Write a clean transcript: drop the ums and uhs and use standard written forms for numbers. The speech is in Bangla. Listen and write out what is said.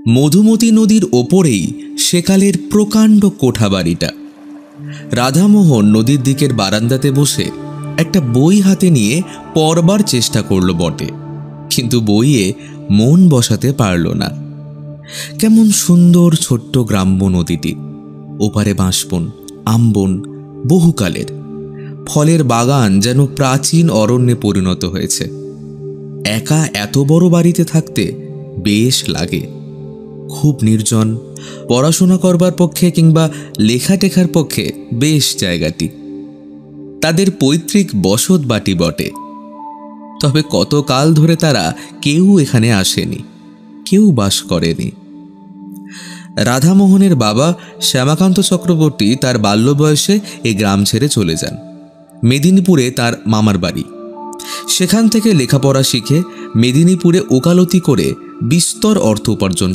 মধুমতি নদীর ওপরেই সেকালের প্রকাণ্ড কোঠাবাড়িটা। রাধামোহন নদীর দিকের বারান্দাতে বসে একটা বই হাতে নিয়ে পড়বার চেষ্টা করল বটে, কিন্তু বইয়ে মন বসাতে পারল না। কেমন সুন্দর ছোট্ট গ্রাম্য নদীটি, ওপারে বাঁশবন, আমবন, বহুকালের ফলের বাগান যেন প্রাচীন অরণ্যে পরিণত হয়েছে। একা এত বড় বাড়িতে থাকতে বেশ লাগে। খুব নির্জন, পড়াশোনা করবার পক্ষে কিংবা লেখাটেখার পক্ষে বেশ জায়গাটি। তাদের পৈতৃক বসত বাটি বটে, তবে কতকাল ধরে তারা কেউ এখানে আসেনি, কেউ বাস করেনি। রাধামোহনের বাবা শ্যামাকান্ত চক্রবর্তী তার বাল্য বয়সে এই গ্রাম ছেড়ে চলে যান। মেদিনীপুরে তার মামার বাড়ি। সেখান থেকে লেখাপড়া শিখে মেদিনীপুরে ওকালতি করে বিস্তর অর্থ উপার্জন